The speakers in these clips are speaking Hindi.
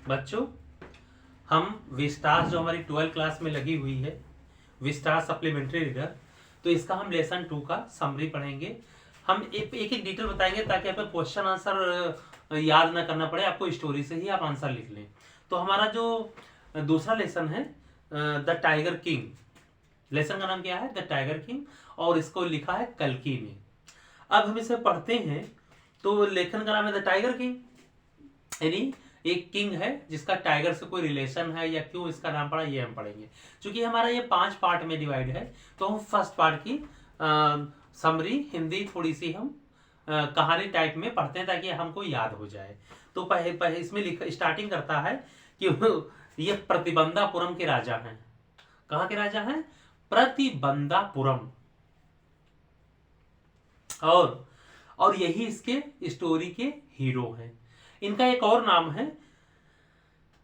बच्चों, हम विस्टार जो हमारी 12 क्लास में लगी हुई है, विस्टार सप्लीमेंट्री रीडर, तो इसका हम लेसन 2 का समरी पढ़ेंगे। हम एक एक डिटेल बताएंगे ताकि आपको क्वेश्चन आंसर याद ना करना पड़े, आपको स्टोरी से ही आप आंसर लिख लें। तो हमारा जो दूसरा लेसन है द टाइगर किंग, लेसन का नाम क्या है? द टाइगर किंग, और इसको लिखा है कल्कि ने। अब हम इसे पढ़ते हैं तो लेखन का नाम है द टाइगर किंग, यानी एक किंग है जिसका टाइगर से कोई रिलेशन है या क्यों इसका नाम पड़ा, ये हम पढ़ेंगे। क्योंकि हमारा ये 5 पार्ट में डिवाइड है, तो हम फर्स्ट पार्ट की समरी हिंदी थोड़ी सी हम कहानी टाइप में पढ़ते हैं ताकि हमको याद हो जाए। तो पहले इसमें स्टार्टिंग करता है कि ये प्रतिबंधापुरम के राजा हैं। कहाँ के राजा हैं? प्रतिबंधापुरम। और यही इसके स्टोरी के हीरो हैं। इनका एक और नाम है,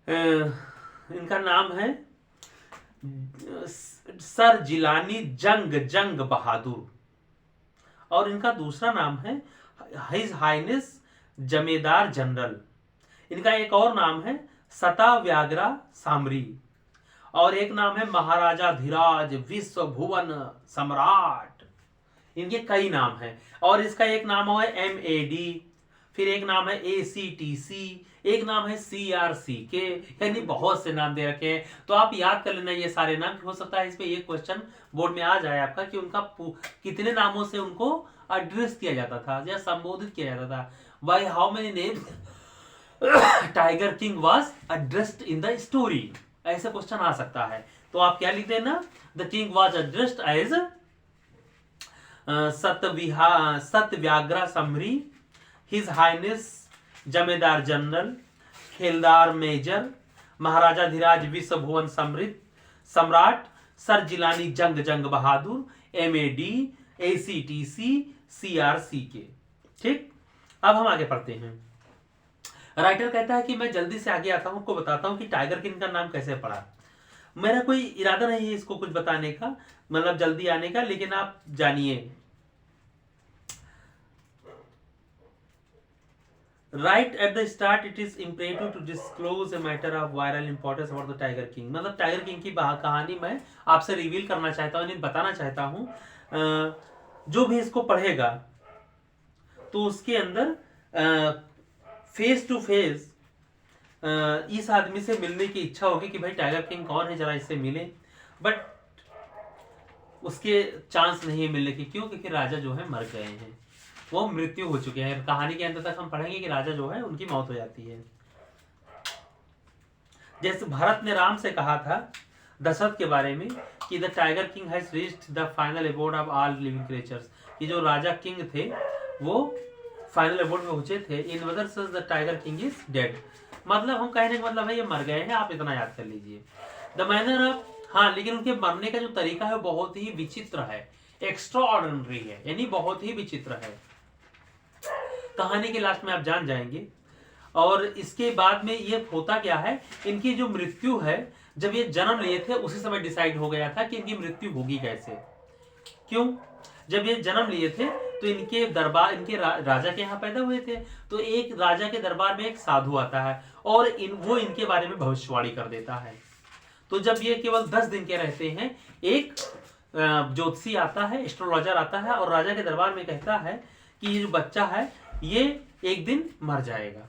इनका नाम है सर जिलानी जंग बहादुर, और इनका दूसरा नाम है हिज हाइनेस जमेदार जनरल। इनका एक और नाम है सताव्याग्रा सामरी, और एक नाम है महाराजा धीराज विश्व भुवन सम्राट। इनके कई नाम हैं, और इसका एक नाम है MAD, फिर एक नाम है ACTC, एक नाम है CRCK, यानी बहुत से नाम दे रखे हैं। तो आप याद कर लेना ये सारे नाम, हो सकता है इस पे एक क्वेश्चन बोर्ड में आ जाए आपका कि उनका कितने नामों से उनको एड्रेस किया जाता था या संबोधित किया जाता था। By how many names tiger king was addressed in the story, ऐसे क्वेश्चन आ सकता है। तो आप क्या लिखते हैं ना, the king was addressed as Satavyaghra Samhari, his highness Jamedar general, Khiledar major, Maharajadhiraja Visva Bhuvana सम्राट, सर जिलानी जंग बहादुर, MAD, ACTC, CRCK। ठीक, अब हम आगे पढ़ते हैं। राइटर कहता है कि मैं जल्दी से आगे आता हूं, आपको बताता हूं कि टाइगर किंग का नाम कैसे पड़ा। मेरा कोई इरादा नहीं है इसको कुछ बताने का, मतलब जल्दी आने का, लेकिन आप जानिए। Right at the start, it is imperative to disclose a matter of viral importance about the Tiger King। मतलब टाइगर किंग की कहानी मैं आपसे रिवील करना चाहता हूँ, बताना चाहता हूँ। जो भी इसको पढ़ेगा तो उसके अंदर फेस टू फेस इस आदमी से मिलने की इच्छा होगी कि भाई टाइगर किंग कौन है, जरा इससे मिले। बट उसके चांस नहीं है मिलने की। क्यों? क्योंकि राजा जो है मर गए हैं, वो मृत्यु हो चुके हैं। कहानी के अंत तक हम पढ़ेंगे कि राजा जो है उनकी मौत हो जाती है। जैसे भरत ने राम से कहा था दशरथ के बारे में कि the tiger king has reached the final abode of all living creatures, कि जो राजा किंग थे वो फाइनल अबोर्ड में पहुंचे थे। इन वदर सेज the tiger king is dead, मतलब हम कहने का मतलब है ये मर गए हैं, आप इतना याद कर लीजिए। द मैनर ऑफ, हाँ, लेकिन उनके मरने का जो तरीका है बहुत ही विचित्र है, एक्स्ट्रा ऑर्डिनरी है, यानी बहुत ही विचित्र है। कहानी के लास्ट में आप जान जाएंगे। और इसके बाद में ये होता क्या है, इनकी जो मृत्यु है, जब ये जन्म लिए थे उसी समय डिसाइड हो गया था कि इनकी मृत्यु होगी कैसे। क्यों? जब ये जन्म लिए थे तो इनके दरबार, इनके राजा के यहाँ पैदा हुए थे, तो एक राजा के दरबार में एक साधु आता है और वो इनके बारे में भविष्यवाणी कर देता है। तो जब ये केवल 10 दिन के रहते हैं, एक ज्योतिषी आता है, एस्ट्रोलॉजर आता है और राजा के दरबार में कहता है कि ये जो बच्चा है ये एक दिन मर जाएगा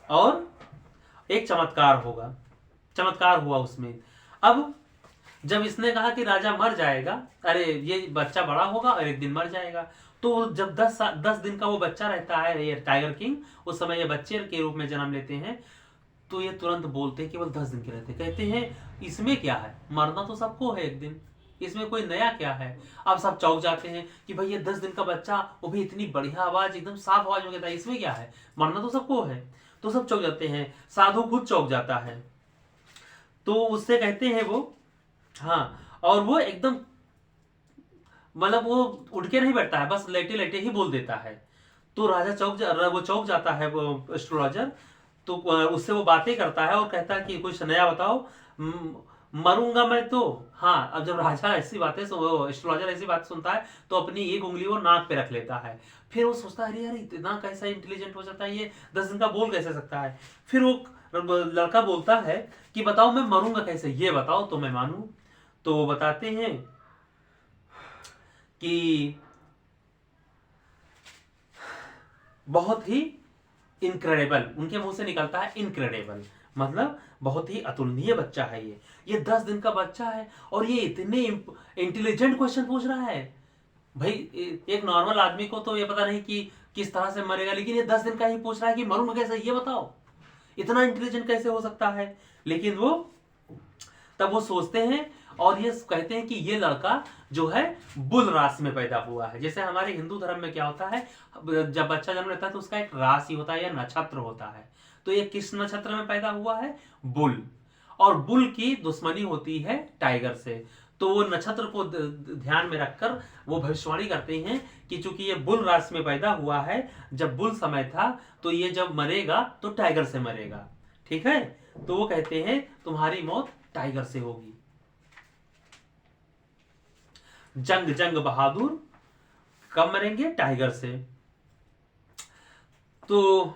और एक चमत्कार होगा। चमत्कार हुआ उसमें। अब जब इसने कहा कि राजा मर जाएगा, अरे ये बच्चा बड़ा होगा और एक दिन मर जाएगा, तो जब 10 दिन का वो बच्चा रहता है, ये टाइगर किंग उस समय ये बच्चे के रूप में जन्म लेते हैं, तो ये तुरंत बोलते हैं, केवल 10 दिन के रहते, कहते हैं इसमें क्या है, मरना तो सबको है एक दिन, इसमें कोई नया क्या है। अब सब चौंक जाते हैं कि भाई ये 10 दिन का बच्चा, वो भी इतनी बढ़िया आवाज, एकदम साफ आवाज में कहता है इसमें क्या है, मरना तो सबको है। तो सब चौंक जाते हैं, साधु खुद चौंक जाता है। तो उससे कहते हैं वो, हाँ, और वो एकदम मतलब वो उठ के नहीं बैठता है, बस लेटे लेटे ही बोल देता है। तो राजा चौंक जाता है, वो एस्ट्रोलॉजर। तो उससे वो बातें करता है और कहता है कि कुछ नया बताओ, मरूंगा मैं तो। हाँ, अब जब राजा ऐसी बातें वो एस्ट्रोलॉजर ऐसी बात सुनता है तो अपनी एक उंगली वो नाक पे रख लेता है। फिर वो सोचता है अरे यार इतना कैसा इंटेलिजेंट हो जाता है ये, 10 दिन का बोल कैसे सकता है। फिर वो लड़का बोलता है कि बताओ मैं मरूंगा कैसे, ये बताओ तो मैं मानूं। तो वो बताते हैं कि बहुत ही इनक्रेडिबल, उनके मुंह से निकलता है इनक्रेडिबल, मतलब बहुत ही अतुलनीय बच्चा है ये 10 दिन का बच्चा है और ये इतने इंटेलिजेंट क्वेश्चन पूछ रहा है। भाई एक नॉर्मल आदमी को तो ये पता नहीं कि किस तरह से मरेगा, लेकिन ये 10 दिन का ही पूछ रहा है कि मरूंगा कैसे, ये बताओ इतना इंटेलिजेंट कैसे हो सकता है। लेकिन वो तब वो सोचते हैं और ये कहते हैं कि ये लड़का जो है बुल राशि में पैदा हुआ है। जैसे हमारे हिंदू धर्म में क्या होता है, जब बच्चा जन्म लेता है तो उसका एक राशि होता है या नक्षत्र होता है। तो ये किस नक्षत्र में पैदा हुआ है, बुल। और बुल की दुश्मनी होती है टाइगर से। तो वो नक्षत्र को ध्यान में रखकर वो भविष्यवाणी करते हैं कि चूंकि ये बुल राशि में पैदा हुआ है, जब बुल समय था तो ये जब मरेगा तो टाइगर से मरेगा। ठीक है, तो वो कहते हैं तुम्हारी मौत टाइगर से होगी। जंग जंग बहादुर, कब मरेंगे, टाइगर से। तो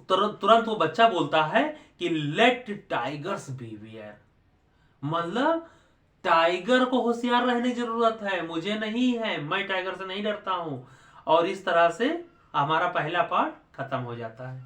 तुरंत वो बच्चा बोलता है कि लेट टाइगर्स बीवियर, मतलब टाइगर को होशियार रहने की जरूरत है, मुझे नहीं है, मैं टाइगर से नहीं डरता हूं। और इस तरह से हमारा पहला पार्ट खत्म हो जाता है।